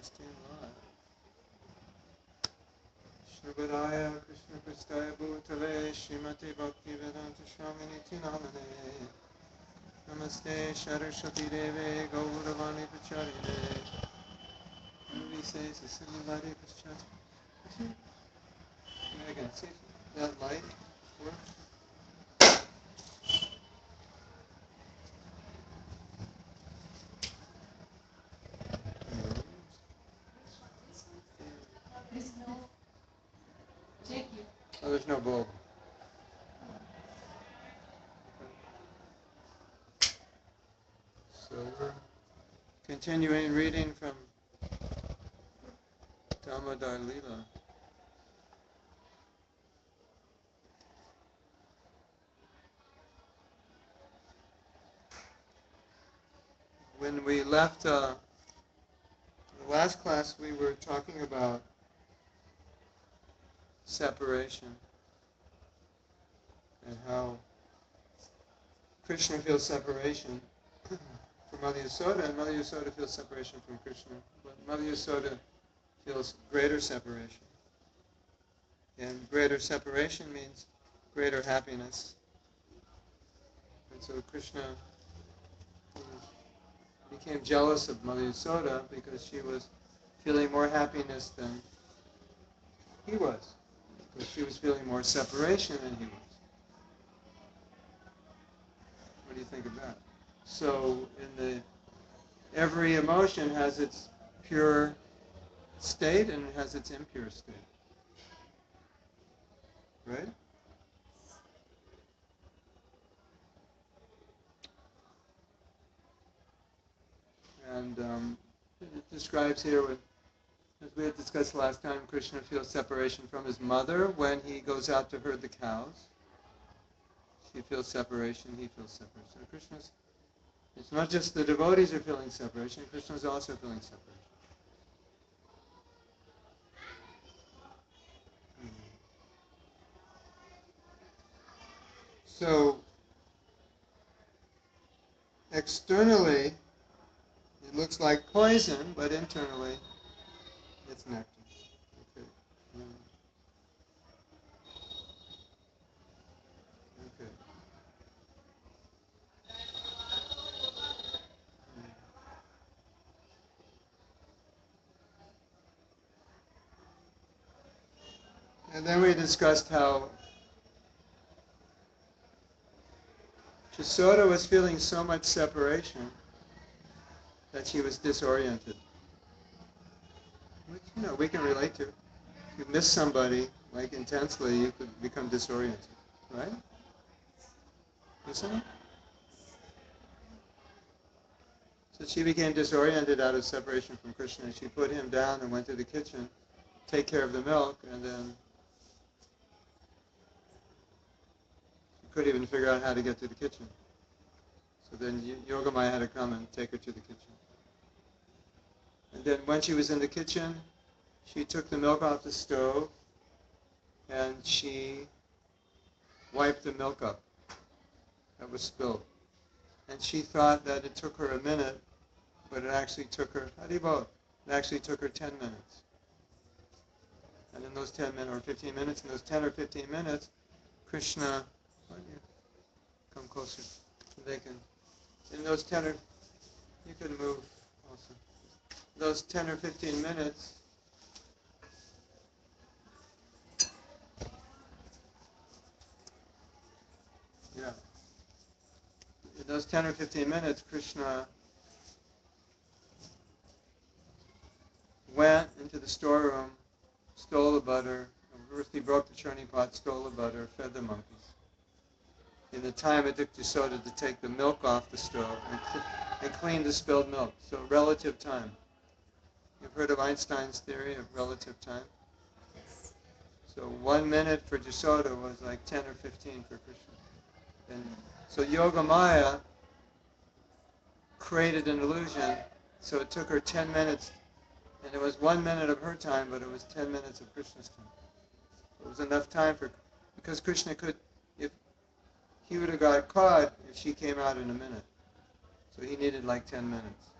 broadcasting live. Shubhodaya Krishna Prastaya Bhutale Srimati Bhakti Vedanta Swamini Namane Namaste Saraswati Deve Gauravani Pacharine Movie says the Siddhivadi Pacharine. Again, see if that light works. Oh, there's no bulb. So we're continuing reading from Damodar Lila. When we left the last class, we were talking about separation and how Krishna feels separation from Mother Yasoda, and Mother Yasoda feels separation from Krishna. But Mother Yasoda feels greater separation. And greater separation means greater happiness. And so Krishna became jealous of Mother Yasoda because she was feeling more happiness than he was. Because she was feeling more separation than he was. What do you think of that? So every emotion has its pure state and it has its impure state. Right? And it describes here, as we had discussed last time, Krishna feels separation from his mother when he goes out to herd the cows. She feels separation, he feels separation. So Krishna's, it's not just the devotees are feeling separation, Krishna's also feeling separation. So, externally, it looks like poison, but internally, it's nectar. Okay. Okay. And then we discussed how Yasoda was feeling so much separation that she was disoriented. Which, we can relate to. If you miss somebody, like intensely, you could become disoriented, right? Listen? So she became disoriented out of separation from Krishna. She put him down and went to the kitchen, take care of the milk, and then she couldn't even figure out how to get to the kitchen. So then Yogamaya had to come and take her to the kitchen. And then when she was in the kitchen, she took the milk off the stove and she wiped the milk up that was spilled. And she thought that it took her a minute, but it actually took her, it actually took her 10 minutes. And in those 10 minutes, or 15 minutes, in those 10 or 15 minutes, Krishna, why don't you come closer? So they can, in those 10 or, you can move also. Those 10 or 15 minutes, yeah. In those 10 or 15 minutes, Krishna went into the storeroom, stole the butter. First he broke the churning pot, stole the butter, fed the monkeys. In the time it took Yasoda to take the milk off the stove and clean the spilled milk. So relative time. You've heard of Einstein's theory of relative time? So 1 minute for Yasoda was like 10 or 15 for Krishna. And so Yogamaya created an illusion, so it took her 10 minutes, and it was 1 minute of her time, but it was 10 minutes of Krishna's time. It was enough time because Krishna could, if he would have got caught if she came out in a minute. So he needed like 10 minutes.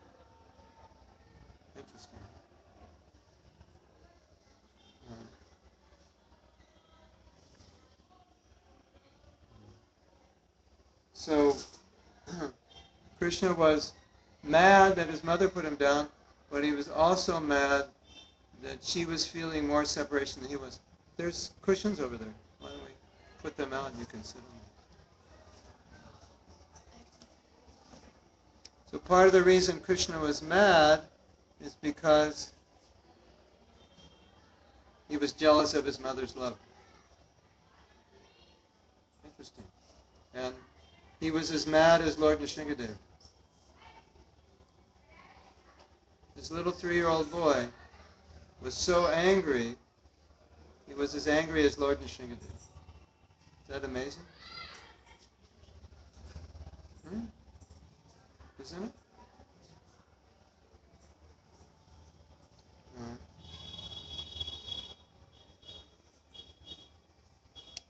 Interesting. So Krishna was mad that his mother put him down, but he was also mad that she was feeling more separation than he was. There's cushions over there. Why don't we put them out and you can sit on them? So part of the reason Krishna was mad is because he was jealous of his mother's love. Interesting. And he was as mad as Lord Nrsingadev. This little 3-year-old boy was so angry, he was as angry as Lord Nrsingadev. Is that amazing? Isn't it?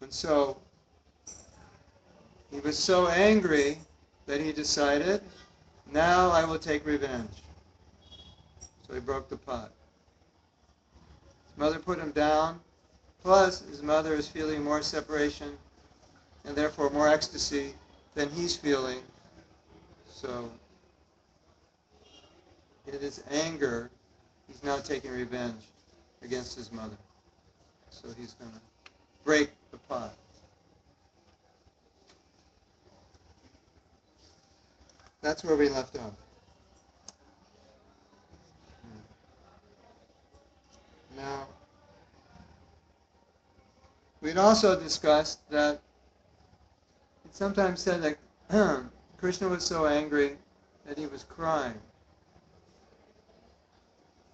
And so he was so angry that he decided, now I will take revenge. So he broke the pot. His mother put him down, plus his mother is feeling more separation and therefore more ecstasy than he's feeling. So in his anger, he's now taking revenge against his mother. So he's going to break the pot. That's where we left off. Now, we'd also discussed that it sometimes said that Krishna was so angry that he was crying.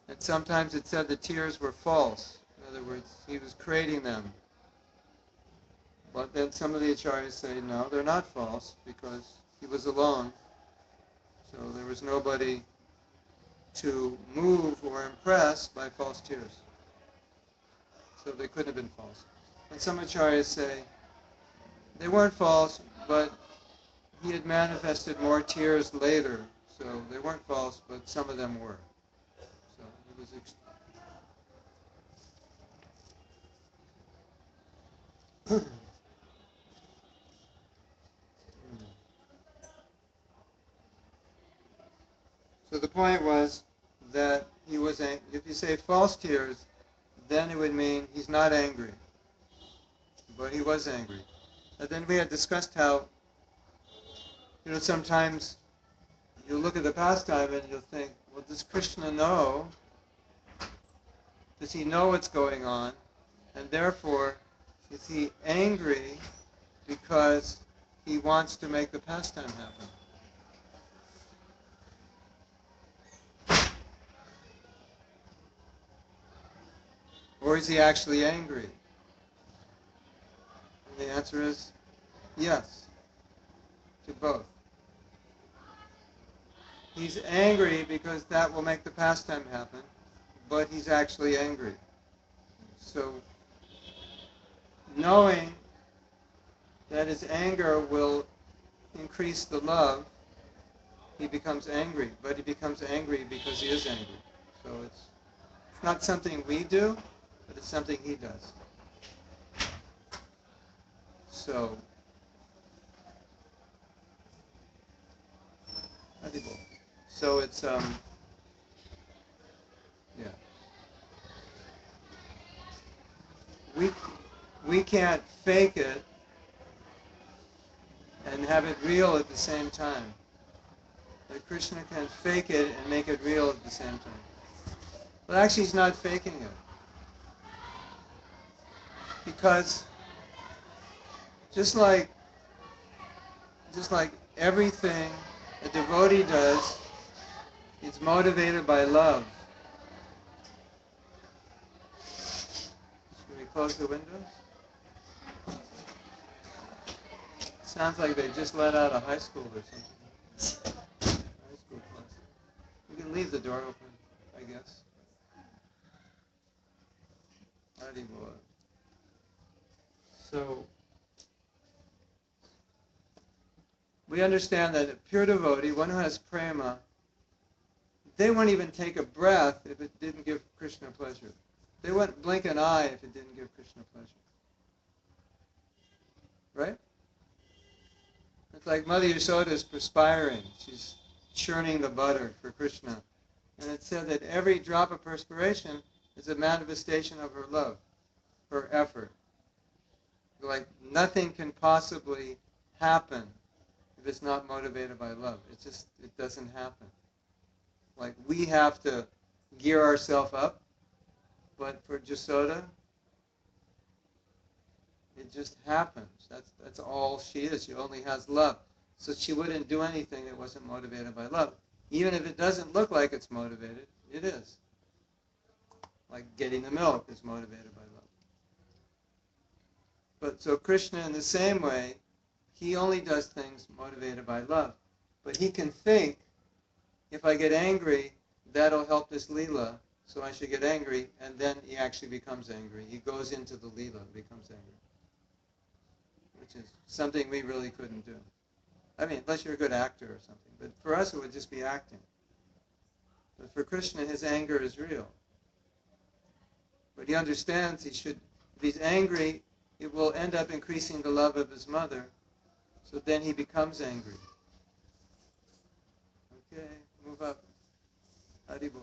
And sometimes it said the tears were false. In other words, he was creating them. But then some of the acharyas say, no, they're not false, because he was alone. So there was nobody to move or impress by false tears. So they couldn't have been false. And some acharyas say they weren't false, but he had manifested more tears later. So they weren't false, but some of them were. So it was So the point was that he was angry. If you say false tears, then it would mean he's not angry. But he was angry. And then we had discussed how, sometimes you look at the pastime and you'll think, well, does Krishna know? Does he know what's going on? And therefore, is he angry because he wants to make the pastime happen? Or is he actually angry? And the answer is yes, to both. He's angry because that will make the pastime happen, but he's actually angry. So, knowing that his anger will increase the love, he becomes angry. But he becomes angry because he is angry. So it's not something we do, but it's something he does. So, it's we can't fake it and have it real at the same time. But Krishna can fake it and make it real at the same time. But actually he's not faking it. Because just like everything a devotee does, it's motivated by love. Should we close the windows? Sounds like they just let out a high school or something. High school class. You can leave the door open, I guess. So, we understand that a pure devotee, one who has prema, they won't even take a breath if it didn't give Krishna pleasure. They wouldn't blink an eye if it didn't give Krishna pleasure. Right? It's like Mother Yasoda is perspiring. She's churning the butter for Krishna. And it said that every drop of perspiration is a manifestation of her love, her effort. Like nothing can possibly happen if it's not motivated by love. It doesn't happen. Like we have to gear ourselves up, but for Jasoda, it just happens. That's all she is. She only has love. So she wouldn't do anything that wasn't motivated by love. Even if it doesn't look like it's motivated, it is. Like getting the milk is motivated by love. But so Krishna in the same way, he only does things motivated by love. But he can think, if I get angry, that'll help this Leela, so I should get angry, and then he actually becomes angry. He goes into the Leela and becomes angry. Which is something we really couldn't do. I mean, unless you're a good actor or something. But for us, it would just be acting. But for Krishna, his anger is real. But he understands if he's angry, it will end up increasing the love of his mother. So then he becomes angry. Okay, move up. Haribo.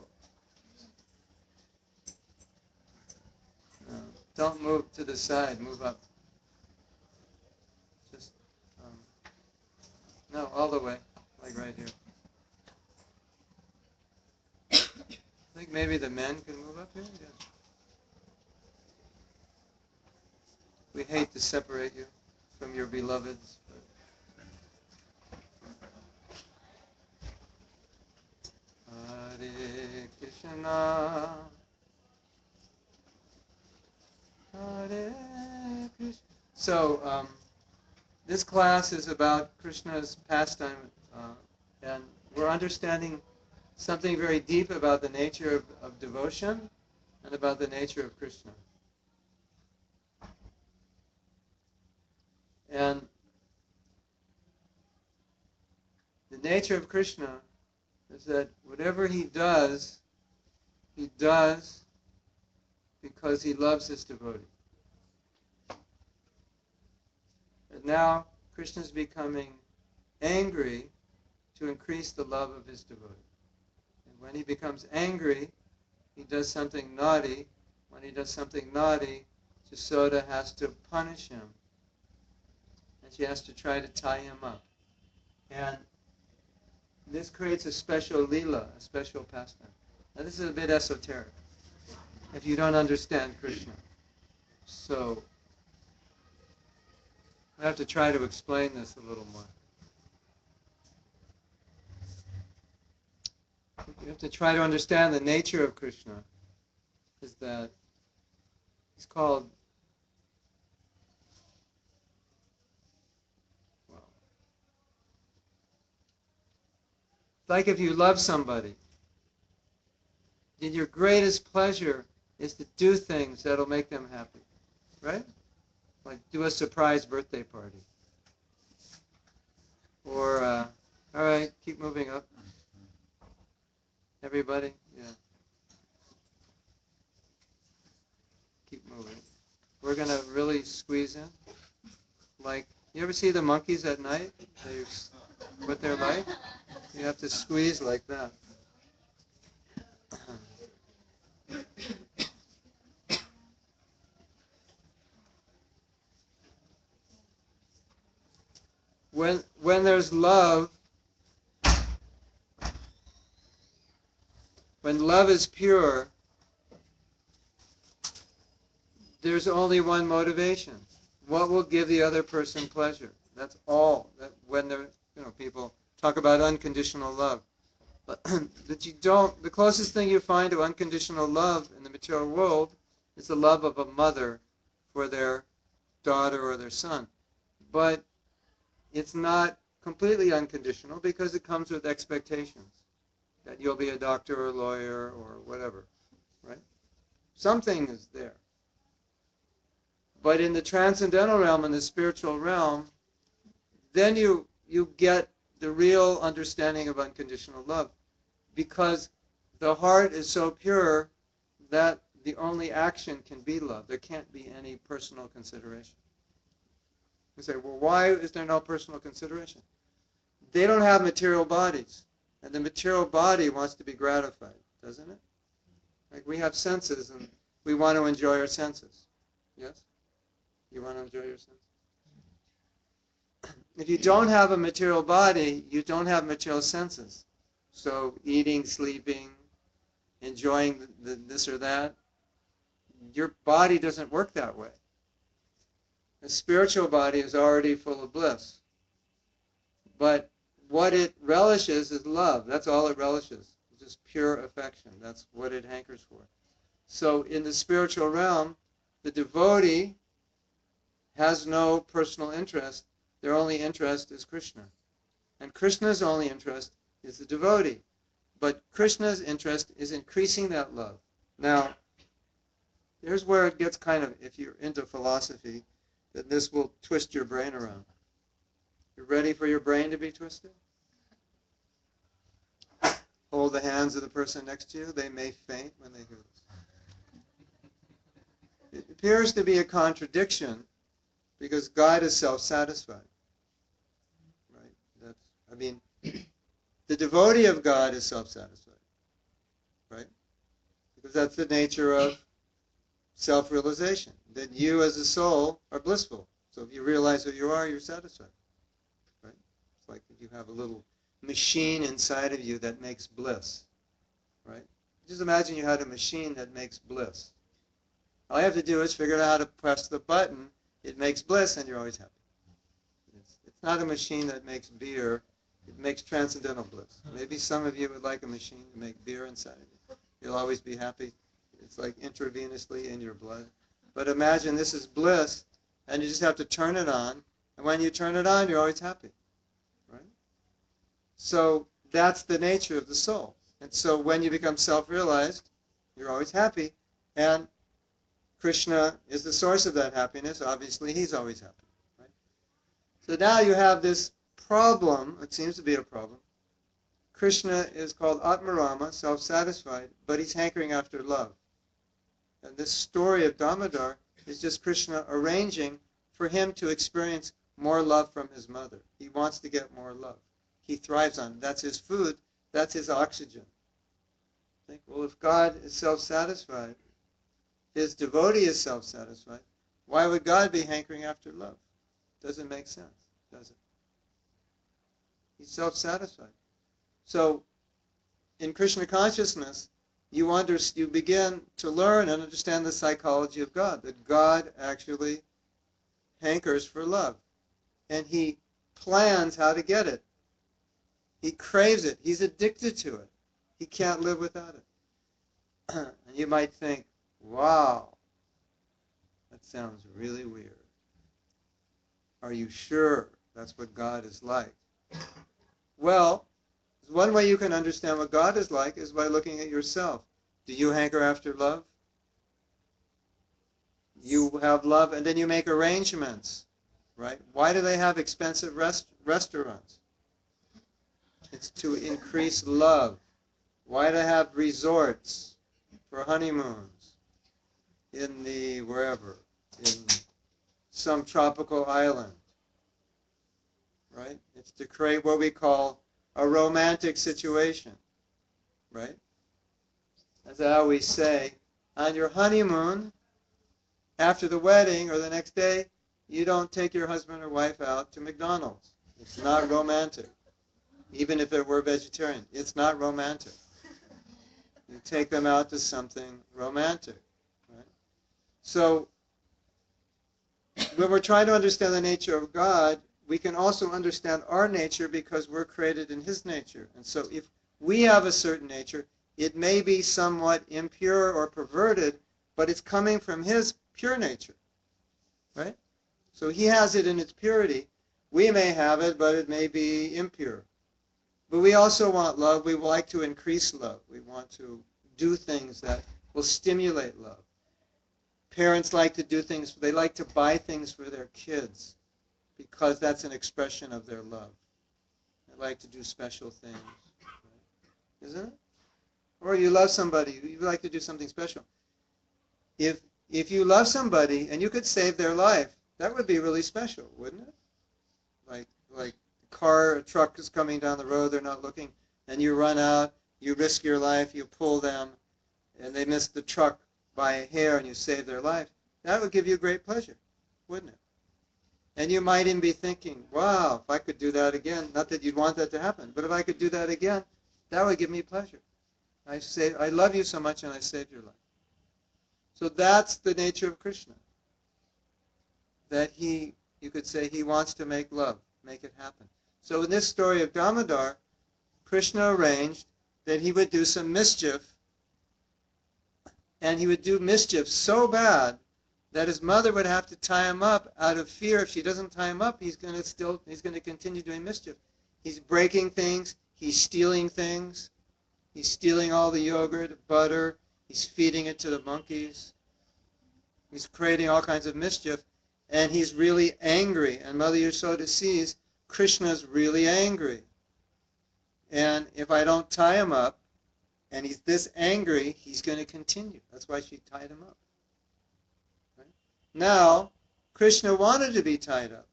No, don't move to the side, move up. Just, no, all the way, like right here. I think maybe the men can move up here? Yeah. We hate to separate you from your beloveds. Hare Krishna, Hare Krishna. So this class is about Krishna's pastime, and we're understanding something very deep about the nature of devotion and about the nature of Krishna. And the nature of Krishna is that whatever he does because he loves his devotee. And now Krishna is becoming angry to increase the love of his devotee. And when he becomes angry, he does something naughty. When he does something naughty, Jasoda has to punish him. And she has to try to tie him up. And this creates a special lila, a special pastime. Now this is a bit esoteric, if you don't understand Krishna. So, I have to try to explain this a little more. You have to try to understand the nature of Krishna, is that he's called, well, like if you love somebody, then your greatest pleasure is to do things that'll make them happy, right? Like do a surprise birthday party. Or, all right, keep moving up. Everybody, yeah. Keep moving. We're going to really squeeze in. Like, you ever see the monkeys at night? With their light? You have to squeeze like that. When there's love, when love is pure, there's only one motivation. What will give the other person pleasure? That's all. When people talk about unconditional love. But that you don't, the closest thing you find to unconditional love in the material world is the love of a mother for their daughter or their son. But it's not completely unconditional because it comes with expectations that you'll be a doctor or a lawyer or whatever, right? Something is there. But in the transcendental realm, in the spiritual realm, then you get the real understanding of unconditional love, because the heart is so pure that the only action can be love. There can't be any personal consideration. You say, well, why is there no personal consideration? They don't have material bodies, and the material body wants to be gratified, doesn't it? Like we have senses, and we want to enjoy our senses. Yes? You want to enjoy your senses? If you don't have a material body, you don't have material senses. So eating, sleeping, enjoying this or that, your body doesn't work that way. A spiritual body is already full of bliss. But what it relishes is love. That's all it relishes. It's just pure affection. That's what it hankers for. So in the spiritual realm, the devotee has no personal interest. Their only interest is Krishna. And Krishna's only interest is the devotee. But Krishna's interest is increasing that love. Now, here's where it gets kind of, if you're into philosophy, then this will twist your brain around. You ready for your brain to be twisted? Hold the hands of the person next to you. They may faint when they hear this. It appears to be a contradiction because God is self-satisfied. Right? The devotee of God is self-satisfied. Right? Because that's the nature of self-realization. That you as a soul are blissful. So if you realize who you are, you're satisfied. Right? It's like you have a little machine inside of you that makes bliss. Right? Just imagine you had a machine that makes bliss. All you have to do is figure out how to press the button. It makes bliss, and you're always happy. It's not a machine that makes beer. It makes transcendental bliss. Maybe some of you would like a machine to make beer inside of you. You'll always be happy. It's like intravenously in your blood. But imagine this is bliss, and you just have to turn it on. And when you turn it on, you're always happy. Right? So that's the nature of the soul. And so when you become self-realized, you're always happy. And Krishna is the source of that happiness. Obviously, he's always happy. Right? So now you have this problem. It seems to be a problem. Krishna is called Atmarama, self-satisfied, but he's hankering after love. And this story of Damodar is just Krishna arranging for him to experience more love from his mother. He wants to get more love. He thrives on it. That's his food. That's his oxygen. Think, well, if God is self-satisfied, his devotee is self-satisfied, why would God be hankering after love? Doesn't make sense, does it? He's self-satisfied. So, in Krishna consciousness, you begin to learn and understand the psychology of God, that God actually hankers for love. And he plans how to get it. He craves it. He's addicted to it. He can't live without it. And you might think, wow, that sounds really weird. Are you sure that's what God is like? Well, one way you can understand what God is like is by looking at yourself. Do you hanker after love? You have love, and then you make arrangements, right? Why do they have expensive restaurants? It's to increase love. Why do they have resorts for honeymoons in wherever, in some tropical island, right? It's to create what we call a romantic situation, right? As I always say, on your honeymoon, after the wedding or the next day, you don't take your husband or wife out to McDonald's. It's not romantic. Even if it were vegetarian, it's not romantic. You take them out to something romantic, right? So when we're trying to understand the nature of God, we can also understand our nature because we're created in his nature. And so if we have a certain nature, it may be somewhat impure or perverted, but it's coming from his pure nature, right? So he has it in its purity. We may have it, but it may be impure. But we also want love. We like to increase love. We want to do things that will stimulate love. Parents like to do things, they like to buy things for their kids because that's an expression of their love. They like to do special things, right? Isn't it? Or you love somebody, you like to do something special. If you love somebody and you could save their life, That would be really special, wouldn't it? Like a truck is coming down the road, they're not looking, and you run out, you risk your life, you pull them, and they miss the truck by a hair and you save their life. That would give you great pleasure, wouldn't it? And you might even be thinking, wow, if I could do that again, not that you'd want that to happen, but if I could do that again, that would give me pleasure. I love you so much and I saved your life. So that's the nature of Krishna. That you could say, he wants to make love, make it happen. So in this story of Damodar, Krishna arranged that he would do some mischief, and he would do mischief so bad that his mother would have to tie him up out of fear. If she doesn't tie him up, he's going to continue doing mischief. He's breaking things, he's stealing things, he's stealing all the yogurt, butter, he's feeding it to the monkeys. He's creating all kinds of mischief, and he's really angry. And Mother Yasoda sees Krishna's really angry. And if I don't tie him up, and he's this angry, he's going to continue. That's why she tied him up. Right? Now, Krishna wanted to be tied up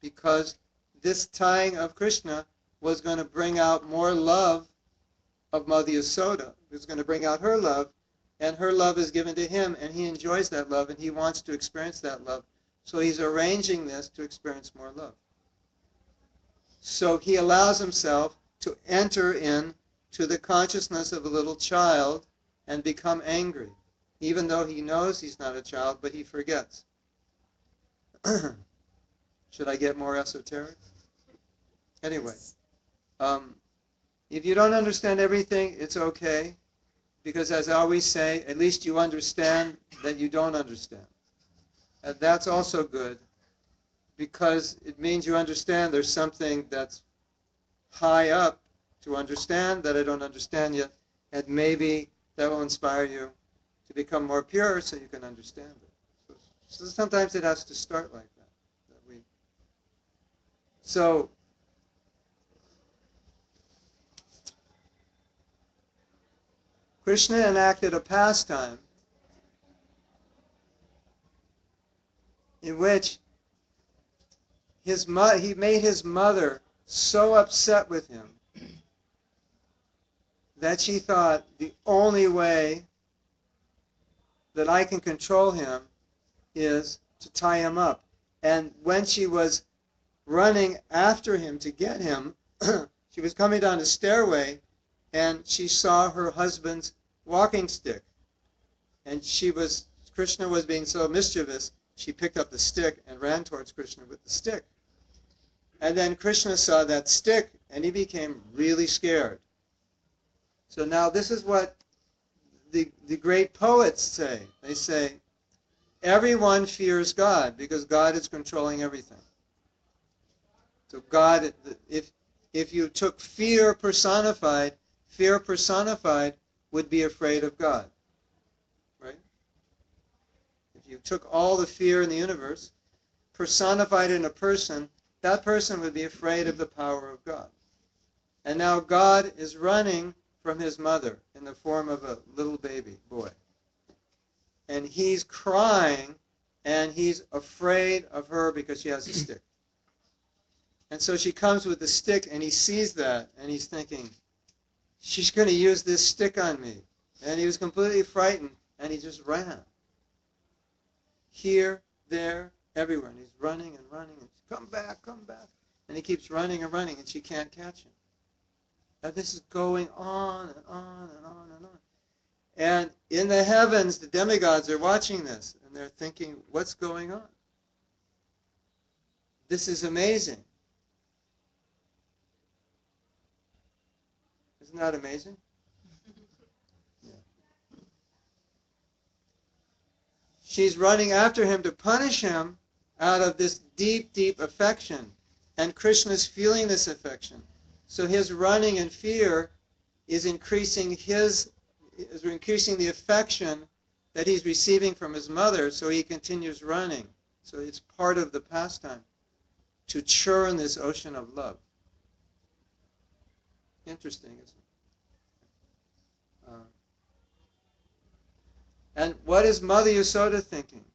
because this tying of Krishna was going to bring out more love of Mother Yasoda. It was going to bring out her love, and her love is given to him, and he enjoys that love, and he wants to experience that love. So he's arranging this to experience more love. So he allows himself to enter in to the consciousness of a little child and become angry, even though he knows he's not a child, but he forgets. Should I get more esoteric? Anyway, if you don't understand everything, it's okay, because as I always say, at least you understand that you don't understand. And that's also good, because it means you understand there's something that's high up to understand that I don't understand yet, and maybe that will inspire you to become more pure so you can understand it. So sometimes it has to start like that. So Krishna enacted a pastime in which he made his mother so upset with him that she thought the only way that I can control him is to tie him up. And when she was running after him to get him, she was coming down the stairway and she saw her husband's walking stick. And Krishna was being so mischievous, she picked up the stick and ran towards Krishna with the stick. And then Krishna saw that stick and he became really scared. So now this is what the great poets say. They say, everyone fears God because God is controlling everything. So God, if you took fear personified would be afraid of God. Right? If you took all the fear in the universe, personified in a person, that person would be afraid of the power of God. And now God is running from his mother in the form of a little baby boy. And he's crying, and he's afraid of her because she has a stick. And so she comes with the stick, and he sees that, and he's thinking, she's going to use this stick on me. And he was completely frightened, and he just ran. Here, there, everywhere. And he's running and running, and come back, come back. And he keeps running and running, and she can't catch him. And this is going on and on and on and on. And in the heavens, the demigods are watching this, and they're thinking, what's going on? This is amazing. Isn't that amazing? Yeah. She's running after him to punish him out of this deep, deep affection. And Krishna's feeling this affection. So his running in fear is increasing the affection that he's receiving from his mother, so he continues running. So it's part of the pastime to churn this ocean of love. Interesting, isn't it? And what is Mother Yasoda thinking?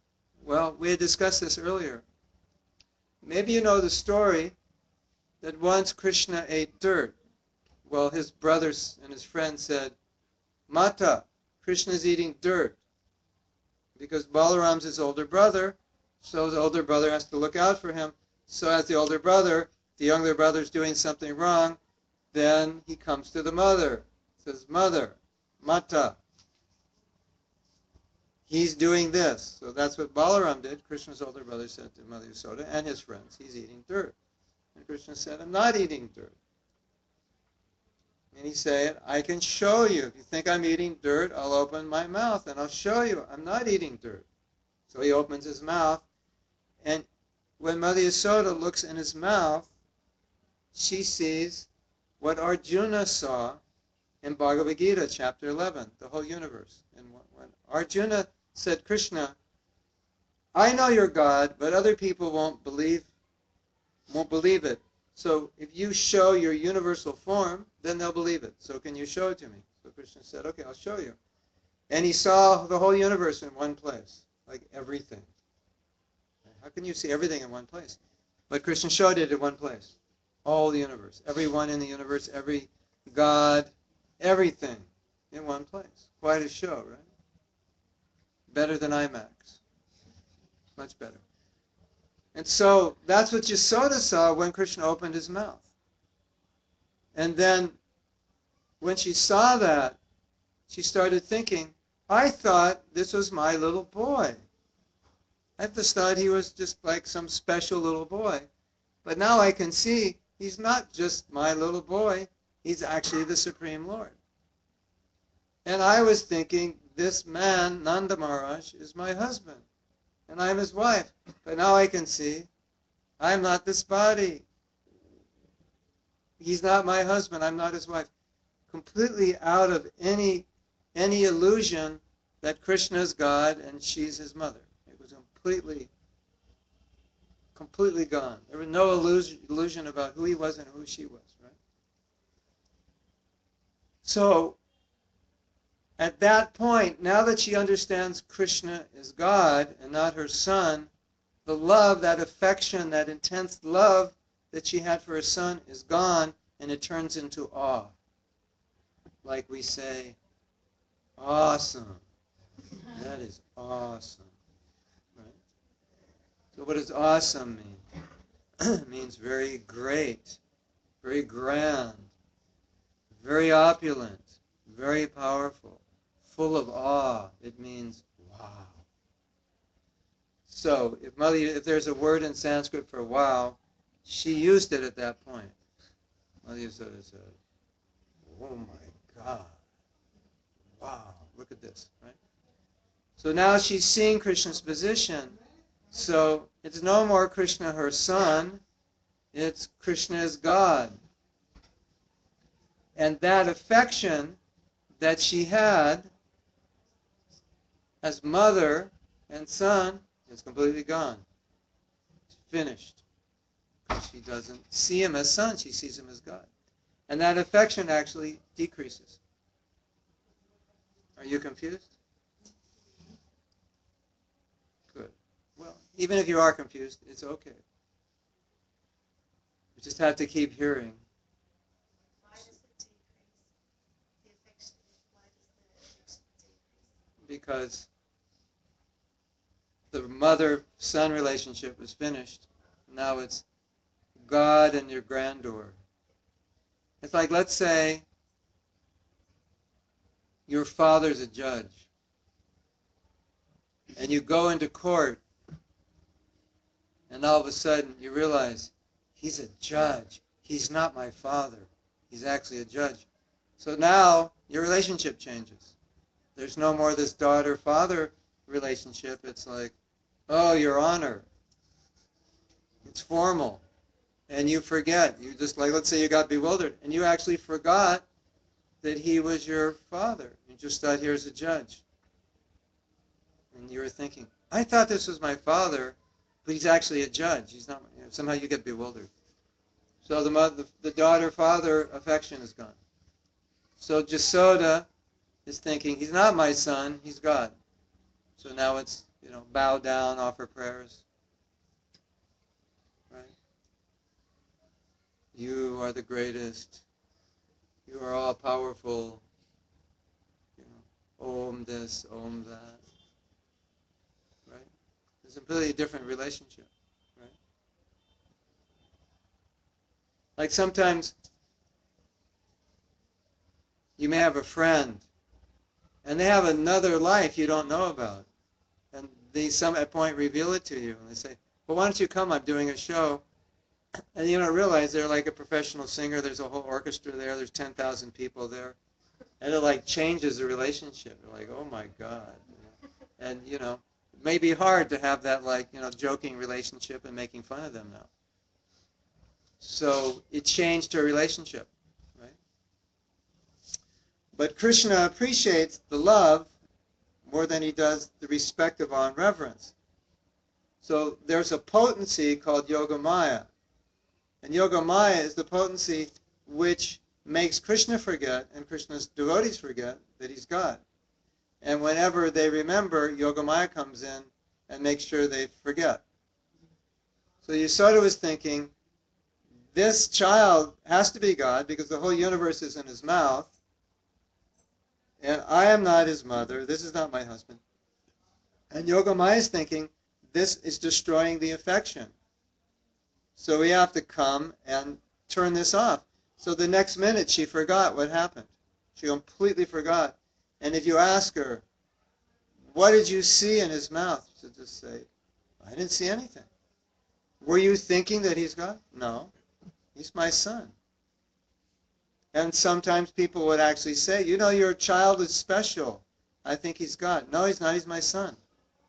Well, we had discussed this earlier. Maybe you know the story that once Krishna ate dirt. Well, his brothers and his friends said, Mata, Krishna's eating dirt. Because Balaram's his older brother, so his older brother has to look out for him. So as the older brother, the younger brother's doing something wrong, then he comes to the mother, says, Mother, Mata, he's doing this. So that's what Balaram did. Krishna's older brother said to Mother Yasoda and his friends, he's eating dirt. And Krishna said, I'm not eating dirt. And he said, I can show you. If you think I'm eating dirt, I'll open my mouth and I'll show you I'm not eating dirt. So he opens his mouth, and when Mother Yasoda looks in his mouth, she sees what Arjuna saw in Bhagavad Gita, chapter 11, the whole universe. And when Arjuna said, Krishna, I know you're God, but other people won't believe it. So if you show your universal form, then they'll believe it. So can you show it to me? So Krishna said, okay, I'll show you. And he saw the whole universe in one place, like everything. How can you see everything in one place? But Krishna showed it in one place. All the universe, everyone in the universe, every God, everything in one place. Quite a show, right? Better than IMAX. Much better. And so that's what Yasoda saw when Krishna opened his mouth. And then when she saw that, she started thinking, I thought this was my little boy. I just thought he was just like some special little boy. But now I can see he's not just my little boy. He's actually the Supreme Lord. And I was thinking, this man, Nanda Maharaj, is my husband. And I'm his wife. But now I can see I'm not this body. He's not my husband. I'm not his wife. Completely out of any illusion that Krishna is God and she's his mother. It was completely gone. There was no illusion about who he was and who she was, right? So, at that point, now that she understands Krishna is God and not her son, the love, that affection, that intense love that she had for her son is gone, and it turns into awe. Like we say, awesome. That is awesome. Right? So what does awesome mean? It means very great, very grand, very opulent, very powerful, full of awe. It means wow. So if there's a word in Sanskrit for wow, she used it at that point. Mother Yasoda said, oh my God, wow, look at this, right? So now she's seeing Krishna's position. So it's no more Krishna her son, it's Krishna as God. And that affection that she had as mother and son is completely gone. It's finished. She doesn't see him as son, she sees him as God. And that affection actually decreases. Are you confused? Good. Well, even if you are confused, it's okay. You just have to keep hearing. Why does it decrease? The affection, why does the affection decrease? Because the mother-son relationship is finished. Now it's God and your granddaughter. It's like, let's say, your father's a judge, and you go into court, and all of a sudden you realize, he's a judge. He's not my father. He's actually a judge. So now your relationship changes. There's no more this daughter-father relationship. It's like, oh, Your Honor. It's formal. And you forget. You just, like, let's say you got bewildered, and you actually forgot that he was your father. You just thought, here's a judge. And you were thinking, I thought this was my father, but he's actually a judge. He's not. Somehow you get bewildered. So the daughter-father affection is gone. So Yasoda is thinking, he's not my son, he's God. So now it's bow down, offer prayers, right? You are the greatest. You are all powerful. Om this, om that, right? It's a completely different relationship, right? Like sometimes you may have a friend, and they have another life you don't know about, and they some at point reveal it to you, and they say, "Well, why don't you come? I'm doing a show," and you don't realize they're like a professional singer. There's a whole orchestra there. There's 10,000 people there, and it like changes the relationship. You're like, "Oh my God," and it may be hard to have that like joking relationship and making fun of them now. So it changed her relationship, right? But Krishna appreciates the love more than he does the respect of awe and reverence. So there's a potency called Yogamaya. And Yogamaya is the potency which makes Krishna forget and Krishna's devotees forget that he's God. And whenever they remember, Yogamaya comes in and makes sure they forget. So Yashoda was thinking, this child has to be God because the whole universe is in his mouth. And I am not his mother. This is not my husband. And Yogamaya is thinking, this is destroying the affection. So we have to come and turn this off. So the next minute she forgot what happened. She completely forgot. And if you ask her, what did you see in his mouth? She'll just say, I didn't see anything. Were you thinking that he's God? No, he's my son. And sometimes people would actually say, your child is special. I think he's God. No, he's not. He's my son.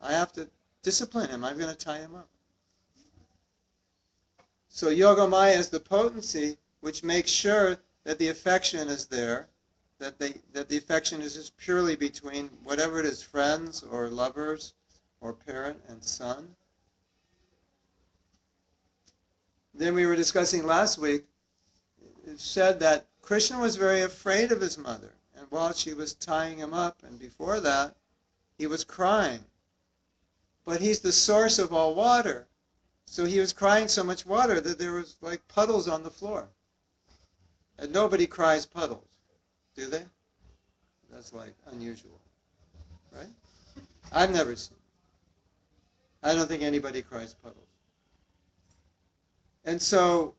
I have to discipline him. I'm going to tie him up. So Yogamaya is the potency which makes sure that the affection is there, that the affection is just purely between whatever it is, friends or lovers or parent and son. Then we were discussing last week, it said that Krishna was very afraid of his mother. And while she was tying him up, and before that, he was crying. But he's the source of all water. So he was crying so much water that there was like puddles on the floor. And nobody cries puddles, do they? That's like unusual, right? I've never seen it. I don't think anybody cries puddles. And so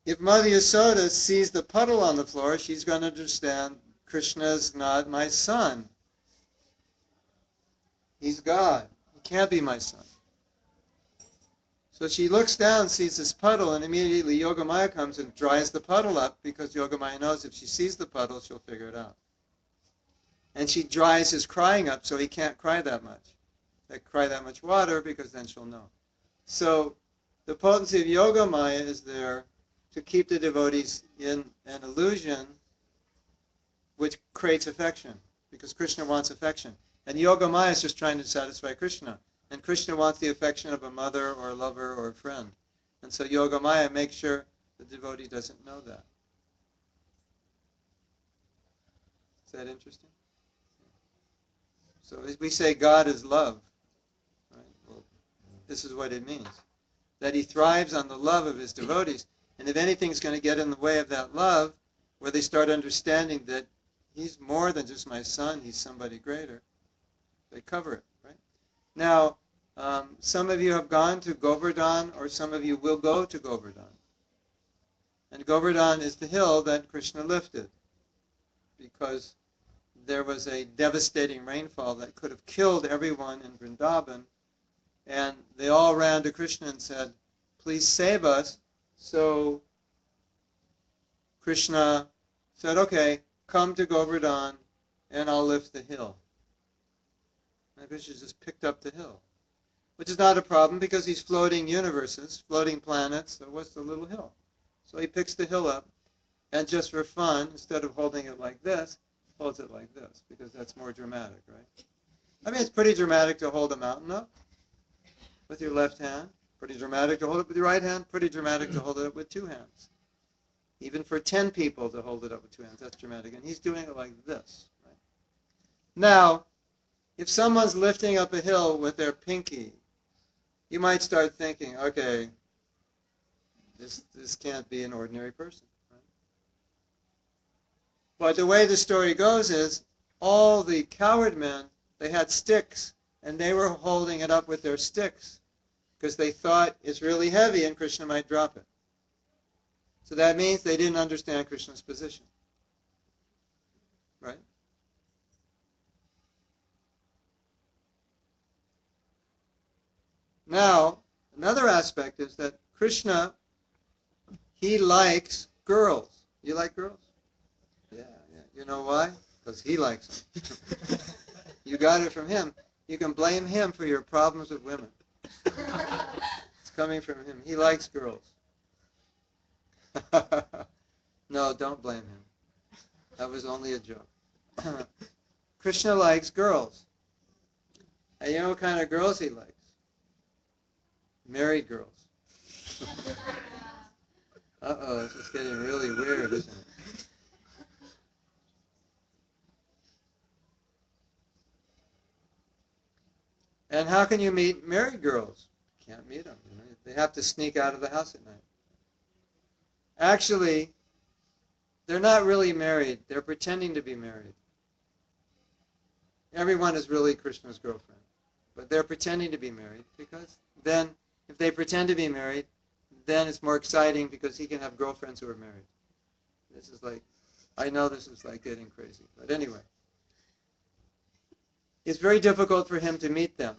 if Mother Yasoda sees the puddle on the floor, she's going to understand Krishna's not my son. He's God. He can't be my son. So she looks down, sees this puddle, and immediately Yogamaya comes and dries the puddle up because Yogamaya knows if she sees the puddle, she'll figure it out. And she dries his crying up so he can't cry that much. Cry that much water because then she'll know. So the potency of Yogamaya is there to keep the devotees in an illusion which creates affection because Krishna wants affection. And Yogamaya is just trying to satisfy Krishna. And Krishna wants the affection of a mother or a lover or a friend. And so Yogamaya makes sure the devotee doesn't know that. Is that interesting? So as we say God is love, right? Well, this is what it means. That he thrives on the love of his devotees. And if anything's going to get in the way of that love, where they start understanding that he's more than just my son, he's somebody greater, they cover it, right? Now, some of you have gone to Govardhan, or some of you will go to Govardhan. And Govardhan is the hill that Krishna lifted because there was a devastating rainfall that could have killed everyone in Vrindavan. And they all ran to Krishna and said, please save us. So Krishna said, okay, come to Govardhan and I'll lift the hill. And Krishna just picked up the hill, which is not a problem because he's floating universes, floating planets, so what's the little hill? So he picks the hill up, and just for fun, instead of holding it like this, holds it like this, because that's more dramatic, right? I mean, it's pretty dramatic to hold a mountain up with your left hand, pretty dramatic to hold it with your right hand, pretty dramatic to hold it up with two hands. Even for 10 people to hold it up with two hands, that's dramatic. And he's doing it like this, right? Now, If someone's lifting up a hill with their pinky, you might start thinking, okay, this can't be an ordinary person. Right? But the way the story goes is all the coward men, they had sticks, and they were holding it up with their sticks because they thought it's really heavy and Krishna might drop it. So that means they didn't understand Krishna's position. Right? Now, another aspect is that Krishna, he likes girls. You like girls? Yeah. You know why? Because he likes them. You got it from him. You can blame him for your problems with women. It's coming from him. He likes girls. No, don't blame him. That was only a joke. Krishna likes girls. And you know what kind of girls he likes? Married girls. Uh-oh, this is getting really weird, isn't it? And how can you meet married girls? Can't meet them. You know? They have to sneak out of the house at night. Actually, they're not really married. They're pretending to be married. Everyone is really Krishna's girlfriend. But they're pretending to be married because then, if they pretend to be married, then it's more exciting because he can have girlfriends who are married. This is like, I know this is like getting crazy. But anyway, it's very difficult for him to meet them.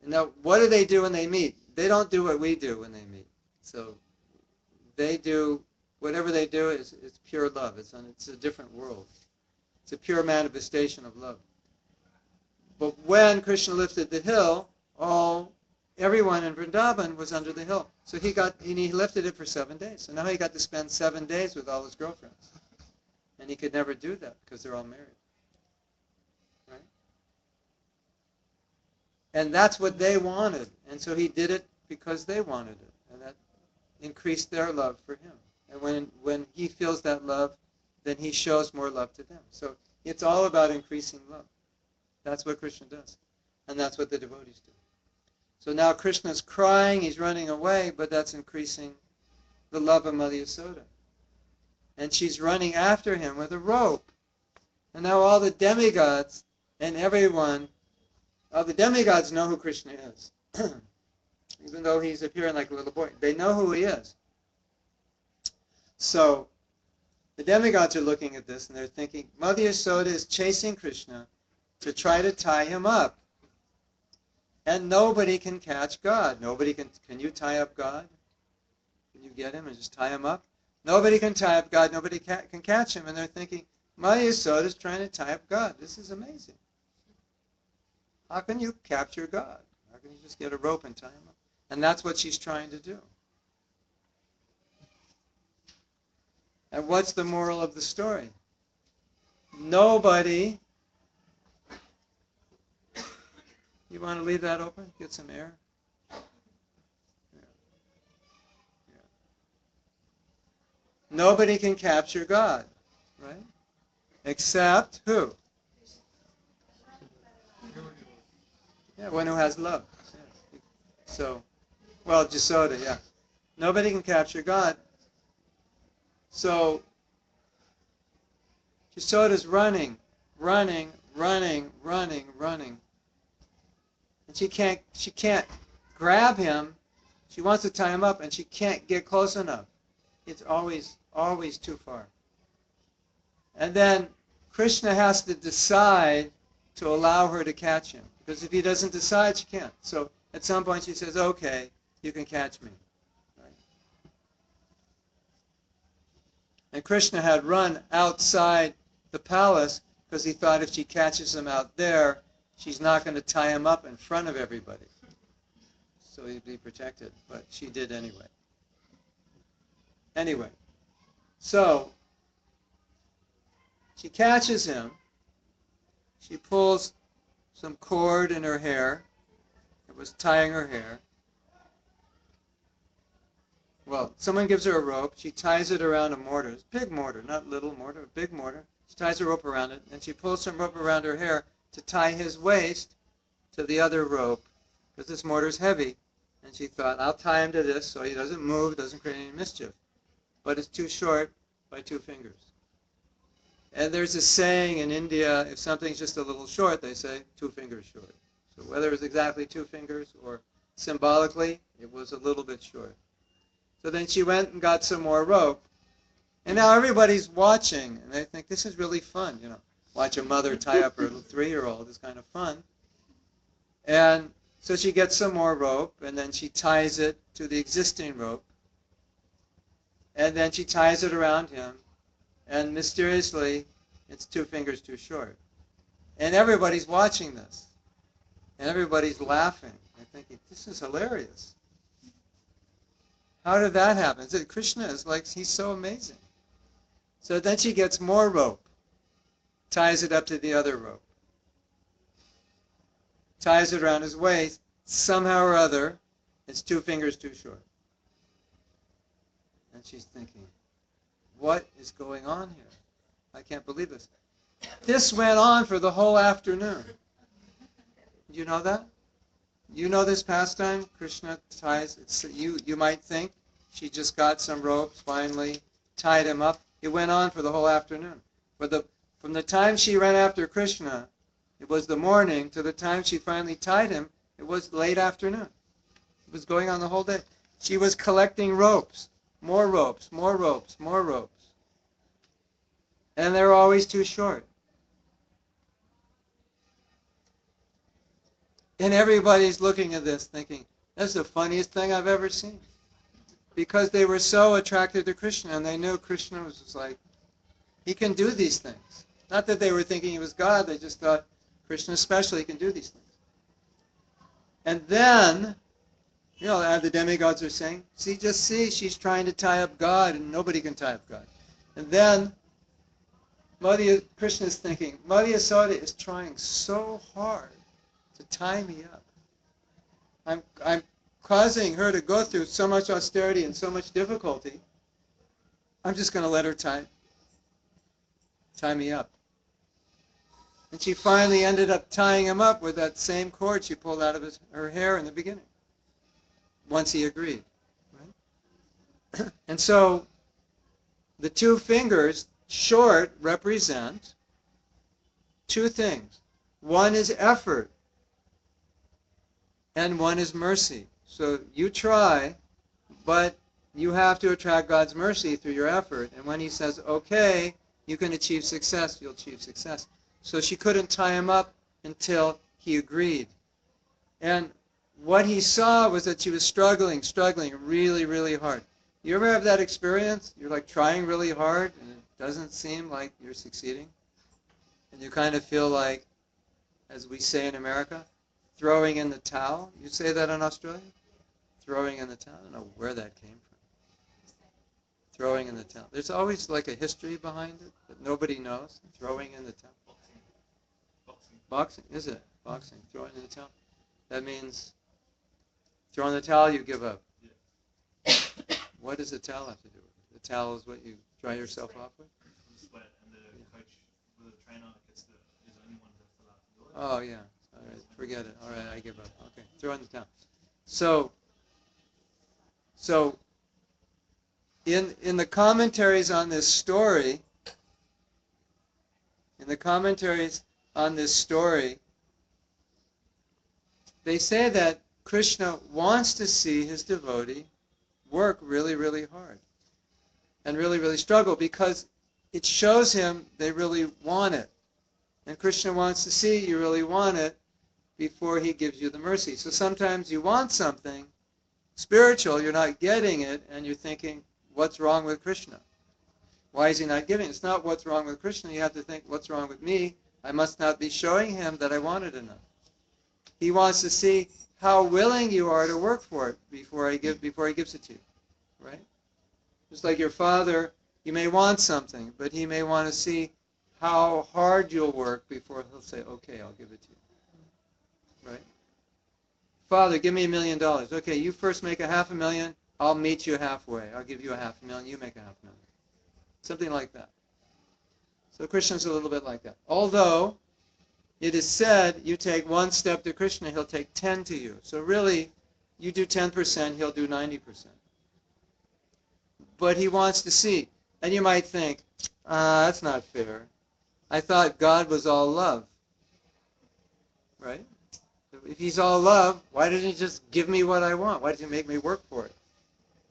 And now, what do they do when they meet? They don't do what we do when they meet. So they do, whatever they do is pure love. It's a different world. It's a pure manifestation of love. But when Krishna lifted the hill, everyone in Vrindavan was under the hill. So he lifted it for 7 days. So now he got to spend 7 days with all his girlfriends. And he could never do that because they're all married. Right? And that's what they wanted. And so he did it because they wanted it. And that increased their love for him. And when he feels that love, then he shows more love to them. So it's all about increasing love. That's what Krishna does. And that's what the devotees do. So now Krishna's crying, he's running away, but that's increasing the love of Mother Yasoda. And she's running after him with a rope. And now all the demigods and everyone, all the demigods know who Krishna is. Even though he's appearing like a little boy. They know who he is. So the demigods are looking at this and they're thinking, Mother Yasoda is chasing Krishna to try to tie him up. And nobody can catch God. Can you tie up God? Can you get him and just tie him up? Nobody can tie up God. Nobody can catch him. And they're thinking, Maya Yasoda is trying to tie up God. This is amazing. How can you capture God? How can you just get a rope and tie him up? And that's what she's trying to do. And what's the moral of the story? Nobody. You want to leave that open? Get some air? Yeah. Nobody can capture God, right? Except who? Yeah, one who has love. Yeah. So, well, Jasoda, yeah. Nobody can capture God. So, Jasoda's running. And she can't grab him. She wants to tie him up, and she can't get close enough. It's always too far. And then Krishna has to decide to allow her to catch him. Because if he doesn't decide, she can't. So at some point she says, okay, you can catch me. Right? And Krishna had run outside the palace because he thought if she catches him out there, she's not going to tie him up in front of everybody. So he'd be protected. But she did anyway. Anyway, so she catches him. She pulls some cord in her hair. It was tying her hair. Well, someone gives her a rope. She ties it around a mortar. It's a big mortar, not little mortar, a big mortar. She ties a rope around it, and she pulls some rope around her hair to tie his waist to the other rope, because this mortar's heavy. And she thought, I'll tie him to this so he doesn't move, doesn't create any mischief. But it's too short by 2 fingers. And there's a saying in India, if something's just a little short, they say 2 fingers short. So whether it was exactly 2 fingers or symbolically, it was a little bit short. So then she went and got some more rope. And now everybody's watching, and they think this is really fun, Watch a mother tie up her 3-year-old is kind of fun. And so she gets some more rope, and then she ties it to the existing rope. And then she ties it around him, and mysteriously, it's 2 fingers too short. And everybody's watching this. And everybody's laughing and thinking, this is hilarious. How did that happen? Krishna is like, he's so amazing. So then she gets more rope, ties it up to the other rope, ties it around his waist. Somehow or other, it's 2 fingers too short. And she's thinking, what is going on here? I can't believe this. This went on for the whole afternoon. Do you know that? You know this pastime? Krishna ties. You might think she just got some ropes, finally tied him up. It went on for the whole afternoon. From the time she ran after Krishna, it was the morning, to the time she finally tied him, it was late afternoon. It was going on the whole day. She was collecting ropes, more ropes, more ropes, more ropes. And they're always too short. And everybody's looking at this thinking, that's the funniest thing I've ever seen. Because they were so attracted to Krishna, and they knew Krishna was just like, he can do these things. Not that they were thinking he was God, they just thought, Krishna especially, he can do these things. And then, the demigods are saying, see, she's trying to tie up God, and nobody can tie up God. And then, Krishna is thinking, Mother Yasoda is trying so hard to tie me up. I'm causing her to go through so much austerity and so much difficulty. I'm just going to let her tie me up. And she finally ended up tying him up with that same cord she pulled out of her hair in the beginning, once he agreed. Right? And so the 2 fingers, short, represent 2 things. One is effort, and one is mercy. So you try, but you have to attract God's mercy through your effort. And when he says, okay, you can achieve success, you'll achieve success. So she couldn't tie him up until he agreed. And what he saw was that she was struggling really, really hard. You ever have that experience? You're like trying really hard, and it doesn't seem like you're succeeding. And you kind of feel like, as we say in America, throwing in the towel. You say that in Australia? Throwing in the towel? I don't know where that came from. Throwing in the towel. There's always like a history behind it that nobody knows. Throwing in the towel. Boxing, is it? Boxing, throwing in the towel. That means throwing the towel, you give up. Yeah. What does the towel have to do with it? The towel is what you dry yourself off with? Sweat, and the coach, the trainer, is the only one that's allowed to do it. Oh, yeah. All right, forget it. All right, I give up. Okay, throw in the towel. So in the commentaries on this story, they say that Krishna wants to see his devotee work really, really hard and really, really struggle, because it shows him they really want it. And Krishna wants to see you really want it before he gives you the mercy. So sometimes you want something spiritual, you're not getting it, and you're thinking, what's wrong with Krishna? Why is he not giving? It's not what's wrong with Krishna. You have to think, what's wrong with me? I must not be showing him that I want it enough. He wants to see how willing you are to work for it before he gives it to you. Right? Just like your father, you may want something, but he may want to see how hard you'll work before he'll say, okay, I'll give it to you. Right? Father, give me $1 million. Okay, you first make $500,000. I'll meet you halfway. I'll give you $500,000. You make $500,000. Something like that. So Krishna's a little bit like that. Although it is said, you take one step to Krishna, he'll take 10 to you. So really, you do 10%, he'll do 90%. But he wants to see. And you might think, that's not fair. I thought God was all love. Right? If he's all love, why didn't he just give me what I want? Why did he make me work for it?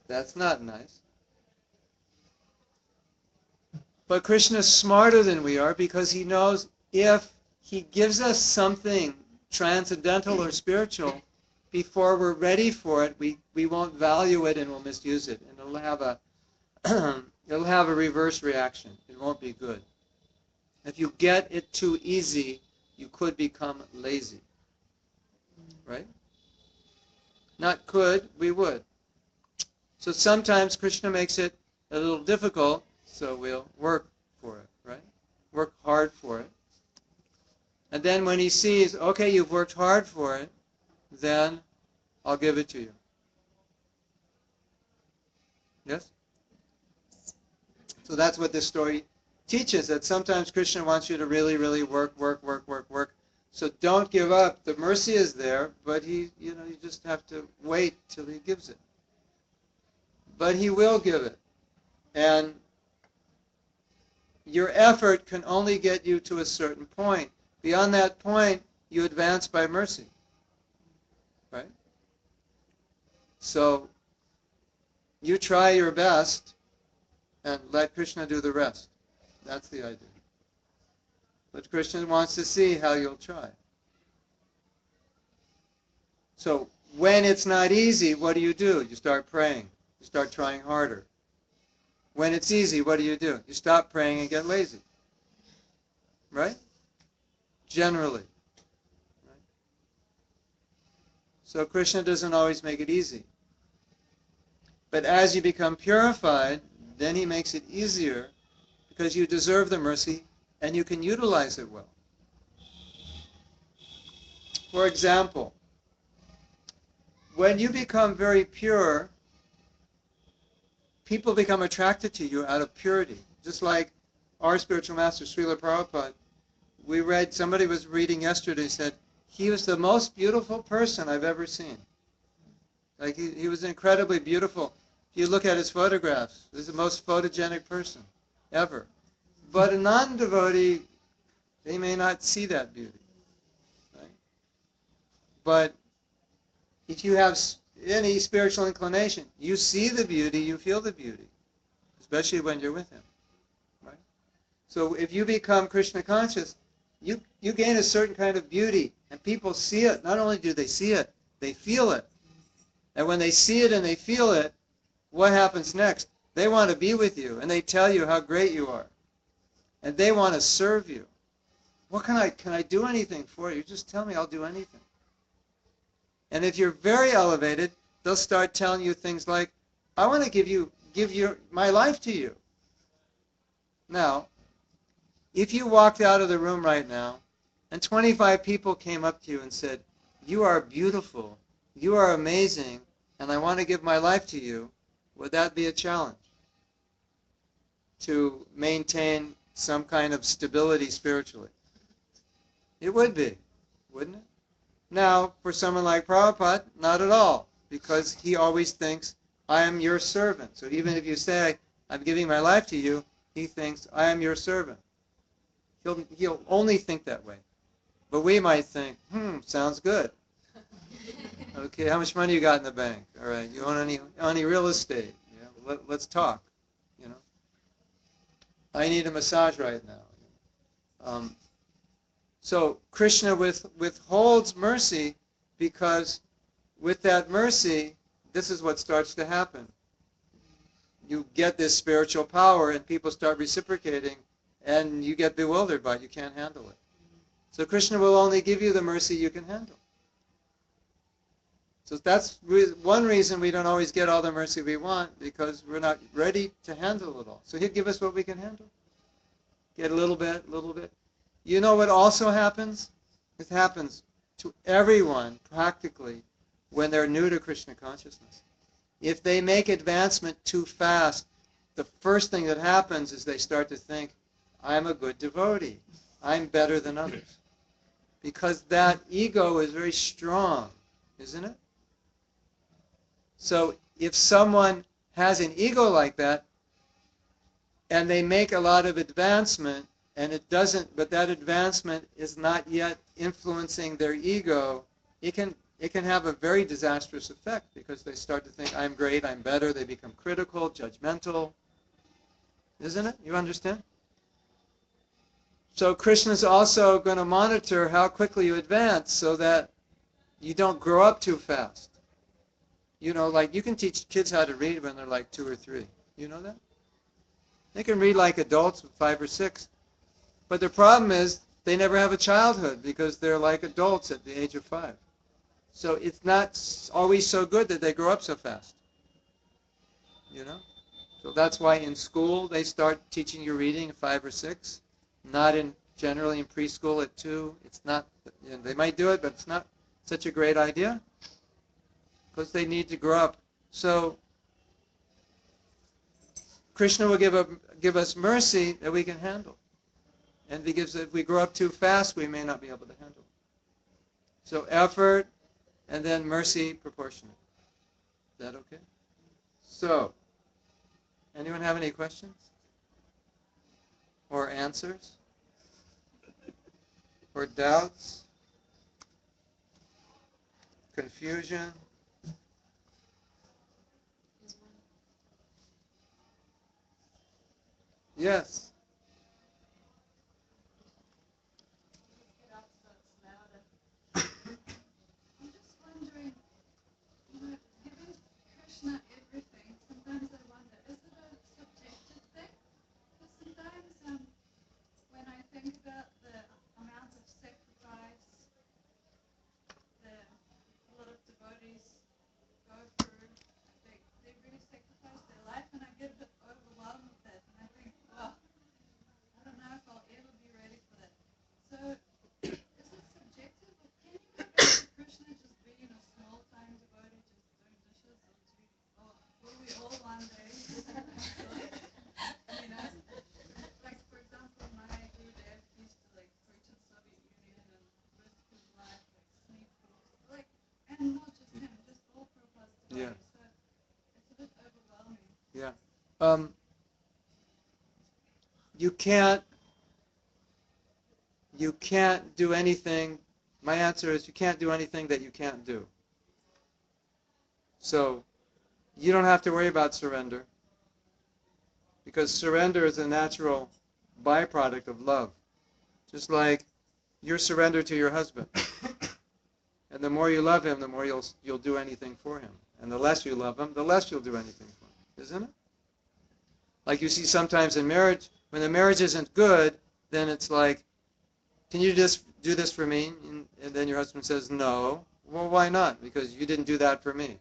That's not nice. But Krishna's smarter than we are because he knows if he gives us something transcendental or spiritual, before we're ready for it, we won't value it and we'll misuse it. And it'll have a it'll have a reverse reaction. It won't be good. If you get it too easy, you could become lazy. Right? Not could, we would. So sometimes Krishna makes it a little difficult, so we'll work for it, right? Work hard for it. And then when he sees, okay, you've worked hard for it, then I'll give it to you. Yes? So that's what this story teaches, that sometimes Krishna wants you to really, really work. So don't give up. The mercy is there, but you just have to wait till he gives it. But he will give it. And your effort can only get you to a certain point. Beyond that point, you advance by mercy. Right? So you try your best and let Krishna do the rest. That's the idea. But Krishna wants to see how you'll try. So when it's not easy, what do? You start praying. You start trying harder. When it's easy, what do? You stop praying and get lazy. Right? Generally. Right? So Krishna doesn't always make it easy. But as you become purified, then he makes it easier because you deserve the mercy and you can utilize it well. For example, when you become very pure, people become attracted to you out of purity. Just like our spiritual master, Srila Prabhupada, somebody was reading yesterday, said, he was the most beautiful person I've ever seen. Like he was incredibly beautiful. If you look at his photographs, he's the most photogenic person ever. But a non-devotee, they may not see that beauty. Right? But if you have any spiritual inclination, you see the beauty, you feel the beauty, especially when you're with him. Right? So if you become Krishna conscious, you gain a certain kind of beauty, and people see it. Not only do they see it, they feel it. And when they see it and they feel it, what happens next? They want to be with you, and they tell you how great you are. And they want to serve you. Can I do anything for you? Just tell me, I'll do anything. And if you're very elevated, they'll start telling you things like, I want to give my life to you. Now, if you walked out of the room right now, and 25 people came up to you and said, you are beautiful, you are amazing, and I want to give my life to you, would that be a challenge? To maintain some kind of stability spiritually? It would be, wouldn't it? Now, for someone like Prabhupada, not at all, because he always thinks, I am your servant. So even if you say, I'm giving my life to you, he thinks, I am your servant. He'll only think that way. But we might think, sounds good. Okay, how much money you got in the bank? All right, you own any real estate? Yeah, let's talk. I need a massage right now. So Krishna withholds mercy because with that mercy, this is what starts to happen. You get this spiritual power and people start reciprocating and you get bewildered by it. You can't handle it. So Krishna will only give you the mercy you can handle. So that's one reason we don't always get all the mercy we want, because we're not ready to handle it all. So he'll give us what we can handle. Get a little bit, a little bit. You know what also happens? It happens to everyone practically when they're new to Krishna consciousness. If they make advancement too fast, the first thing that happens is they start to think, I'm a good devotee. I'm better than others. because that ego is very strong, isn't it? So if someone has an ego like that, and they make a lot of advancement, and it doesn't, but that advancement is not yet influencing their ego, it can have a very disastrous effect because they start to think, I'm great, I'm better, they become critical, judgmental, isn't it? You understand? So Krishna is also going to monitor how quickly you advance so that you don't grow up too fast. You know, like you can teach kids how to read when they're like 2 or 3. You know that? They can read like adults with 5 or 6. But the problem is they never have a childhood because they're like adults at the age of 5. So it's not always so good that they grow up so fast. You know? So that's why in school they start teaching you reading at 5 or 6. Not generally in preschool at 2. It's not, you know, they might do it, but it's not such a great idea because they need to grow up. So Krishna will give us mercy that we can handle. And because if we grow up too fast, we may not be able to handle it. So effort and then mercy proportionate. Is that okay? So, anyone have any questions? Or answers? Or doubts? Confusion? Yes. I'm just wondering, giving Krishna everything, sometimes I wonder, is it a subjective thing? Because sometimes when I think about the amount of sacrifice that a lot of devotees go through, they really sacrifice their life, and I get a bit overwhelmed with that, and I think, wow, I don't know if I'll ever be ready for that. So, is it subjective, or can you go back to Krishna just being a small-time devotee, just doing dishes, or will we all one day just you know, like for example, my Gurudev used to like preach in Soviet Union and risk his life, like sneak through, like, and not just him, just all Prabhupada's devotees. Yeah. So it's a bit overwhelming. Yeah. You can't do anything. My answer is you can't do anything that you can't do. So you don't have to worry about surrender because surrender is a natural byproduct of love. Just like you're surrendered to your husband. And the more you love him, the more you'll do anything for him. And the less you love him, the less you'll do anything for him. Isn't it? Like you see sometimes in marriage, when the marriage isn't good, then it's like, can you just do this for me? And then your husband says, no. Well, why not? Because you didn't do that for me.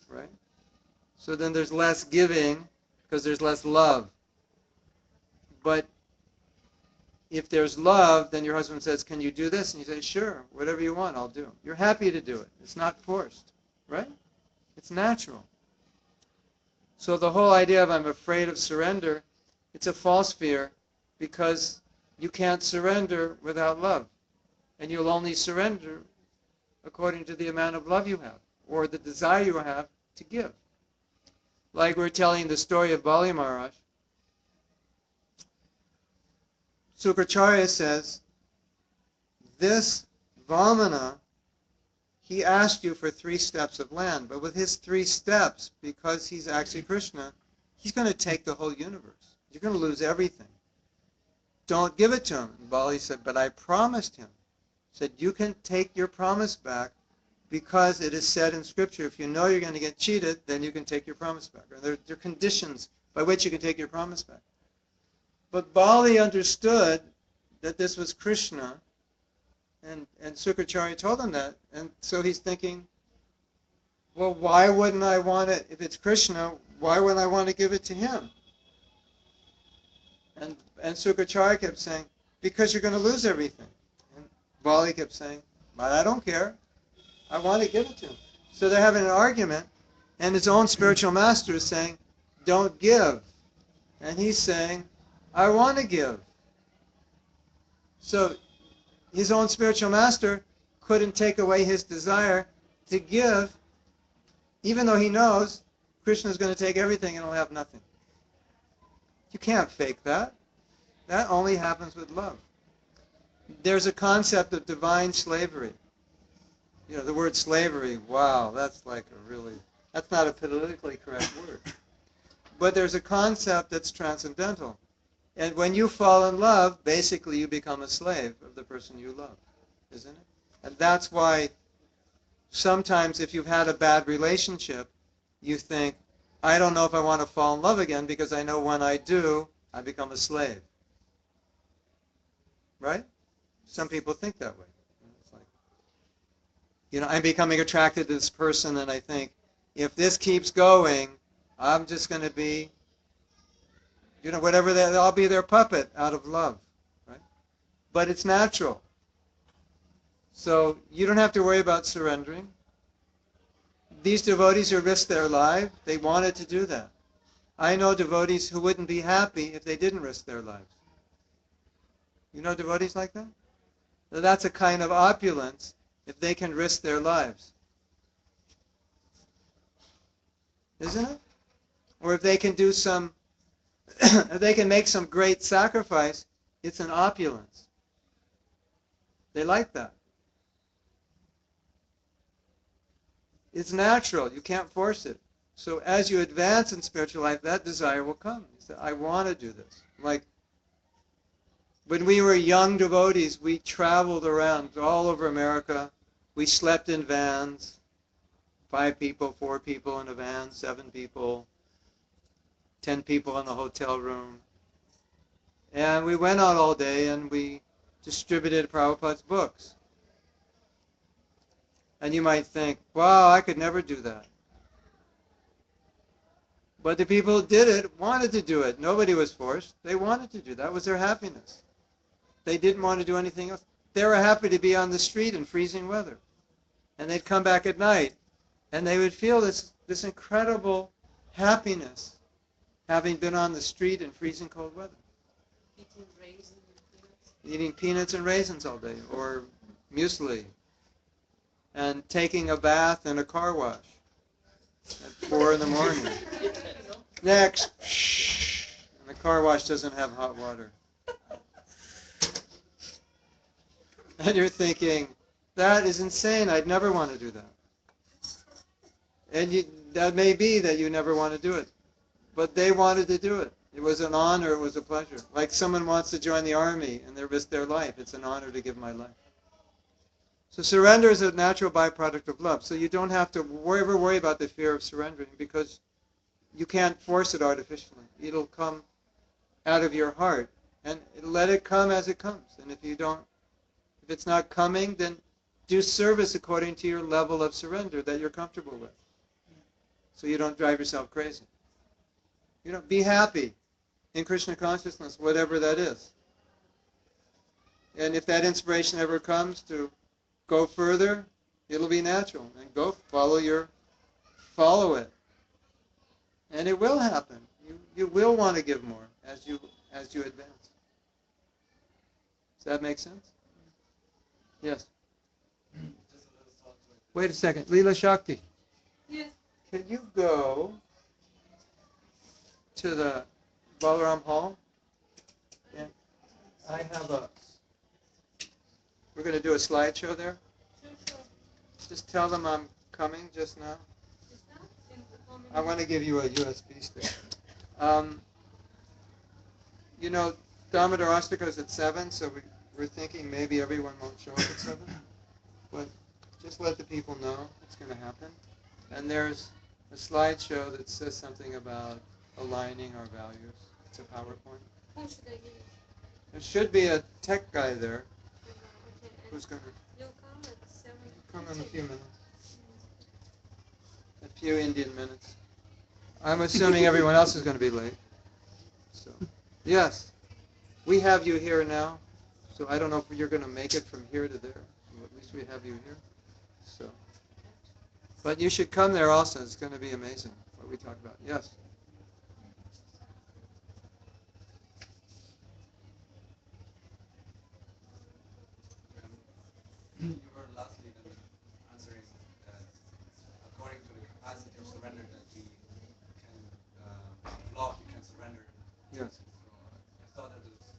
Right? So then there's less giving because there's less love. But if there's love, then your husband says, can you do this? And you say, sure, whatever you want, I'll do. You're happy to do it. It's not forced. Right? It's natural. So the whole idea of I'm afraid of surrender, it's a false fear because you can't surrender without love. And you'll only surrender according to the amount of love you have or the desire you have to give. Like we're telling the story of Bali Maharaj. Sukracharya says, this Vamana, he asked you for 3 steps of land, but with his 3 steps, because he's actually Krishna, he's going to take the whole universe. You're going to lose everything. Don't give it to him. And Bali said, but I promised him. He said, you can take your promise back because it is said in Scripture, if you know you're going to get cheated, then you can take your promise back. Or there are conditions by which you can take your promise back. But Bali understood that this was Krishna, and Sukracharya told him that. And so he's thinking, well, why wouldn't I want it, if it's Krishna, why wouldn't I want to give it to him? And Sukracharya kept saying, because you're going to lose everything. And Bali kept saying, but I don't care. I want to give it to him. So they're having an argument, and his own spiritual master is saying, don't give. And he's saying, I want to give. So his own spiritual master couldn't take away his desire to give, even though he knows Krishna is going to take everything and he'll have nothing. You can't fake that. That only happens with love. There's a concept of divine slavery. You know, the word slavery, wow, that's like a really, that's not a politically correct word. But there's a concept that's transcendental. And when you fall in love, basically you become a slave of the person you love, isn't it? And that's why sometimes if you've had a bad relationship, you think, I don't know if I want to fall in love again because I know when I do, I become a slave. Right? Some people think that way. It's like, you know, I'm becoming attracted to this person and I think, if this keeps going, I'm just going to be, you know, whatever, I'll be their puppet out of love. Right? But it's natural. So you don't have to worry about surrendering. These devotees who risked their life, they wanted to do that. I know devotees who wouldn't be happy if they didn't risk their lives. You know devotees like that? So that's a kind of opulence if they can risk their lives. Isn't it? Or if they can do some, if they can make some great sacrifice, it's an opulence. They like that. It's natural. You can't force it. So as you advance in spiritual life, that desire will come. You say, I want to do this. Like when we were young devotees, we traveled around all over America. We slept in vans, 5 people, 4 people in a van, 7 people, 10 people in a hotel room. And we went out all day and we distributed Prabhupada's books. And you might think, wow, I could never do that. But the people who did it wanted to do it. Nobody was forced. They wanted to do it. That was their happiness. They didn't want to do anything else. They were happy to be on the street in freezing weather. And they'd come back at night and they would feel this incredible happiness having been on the street in freezing cold weather. Eating raisins and peanuts. Eating peanuts and raisins all day, or muesli, and taking a bath in a car wash at 4 in the morning. Next, and the car wash doesn't have hot water. And you're thinking, that is insane. I'd never want to do that. And that may be that you never want to do it. But they wanted to do it. It was an honor. It was a pleasure. Like someone wants to join the army and they risk their life. It's an honor to give my life. So surrender is a natural byproduct of love. So you don't have to ever worry about the fear of surrendering because you can't force it artificially. It'll come out of your heart. And let it come as it comes. And if it's not coming, then do service according to your level of surrender that you're comfortable with. So you don't drive yourself crazy. You know, be happy in Krishna consciousness, whatever that is. And if that inspiration ever comes to go further, it'll be natural. And go follow it. And it will happen. You will want to give more as you advance. Does that make sense? Yes. Wait a second. Leela Shakti. Yes. Can you go to the Balaram Hall? And I have we're going to do a slideshow there. Sure. Just tell them I'm coming just now. Is that in the I want to give you a USB stick. You know, Damodar Astika is at 7, so we're thinking maybe everyone won't show up at 7. But just let the people know it's going to happen. And there's a slideshow that says something about aligning our values. It's a PowerPoint. Who should I use? There should be a tech guy there Okay, and who's going to you'll come at 7. come in a few minutes. A few Indian minutes. I'm assuming everyone else is going to be late. So, yes, we have you here now. So I don't know if you're going to make it from here to there. At least we have you here. So, but you should come there also. It's going to be amazing what we talk about. Yes. you were lastly then answering that according to the capacity of surrender that we can block, we can surrender. Yes. So I thought that was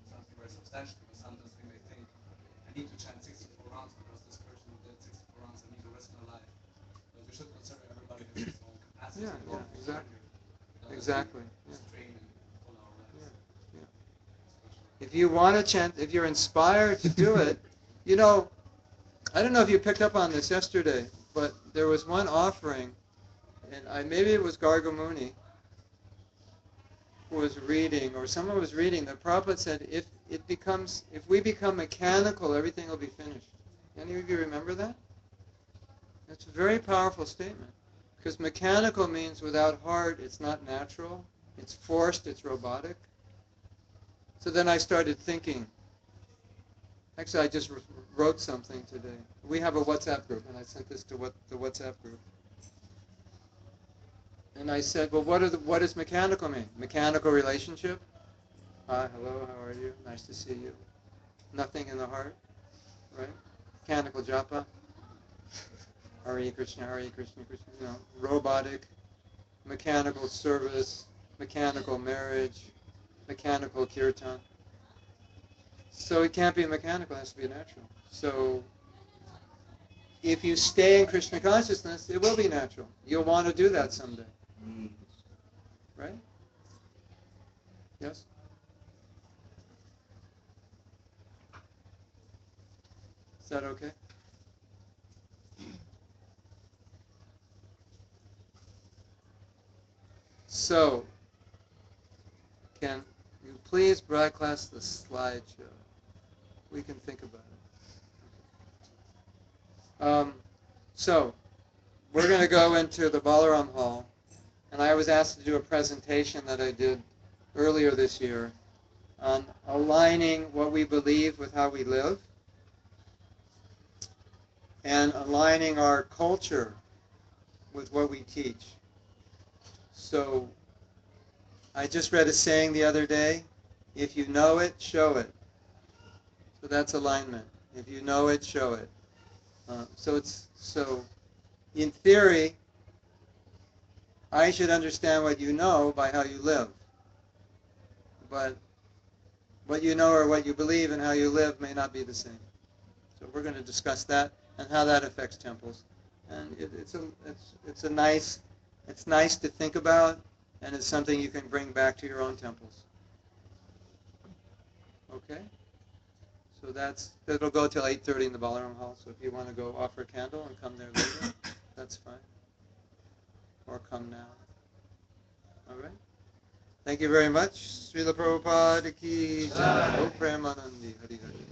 something very substantial because sometimes we may think I need to chant 64 rounds because this person did 64 rounds and me the rest of my life. But we should consider everybody has his own capacity. Yeah, of yeah, exactly. surrender. Exactly. Yeah. Strain and pull our lives. Yeah, yeah. If you want to chant, if you're inspired to do it, you know, I don't know if you picked up on this yesterday, but there was one offering, and maybe it was Gargamuni who was reading, or someone was reading. The Prabhupada said, if we become mechanical, everything will be finished. Any of you remember that? That's a very powerful statement. Because mechanical means without heart, it's not natural, it's forced, it's robotic. So then I started thinking. Actually, I just wrote something today. We have a WhatsApp group, and I sent this to the WhatsApp group. And I said, well, what does mechanical mean? Mechanical relationship? Hi, hello, how are you? Nice to see you. Nothing in the heart, right? Mechanical japa. Hare Krishna, Krishna. You know, robotic, mechanical service, mechanical marriage, mechanical kirtan. So it can't be mechanical, it has to be natural. So if you stay in Krishna consciousness, it will be natural. You'll want to do that someday. Right? Yes? Is that okay? So, can you please broadcast the slideshow? We can think about it. So, we're going to go into the Balaram Hall, and I was asked to do a presentation that I did earlier this year on aligning what we believe with how we live and aligning our culture with what we teach. So I just read a saying the other day, if you know it, show it. So that's alignment. If you know it, show it. So in theory, I should understand what you know by how you live. But what you know or what you believe and how you live may not be the same. So we're going to discuss that and how that affects temples. And it's nice to think about, and it's something you can bring back to your own temples. Okay? So it'll go till 8:30 in the Balaram Hall. So if you want to go offer a candle and come there later, that's fine. Or come now. All right? Thank you very much. Srila Prabhupada ki jai. Om Premanandi Hari Hari.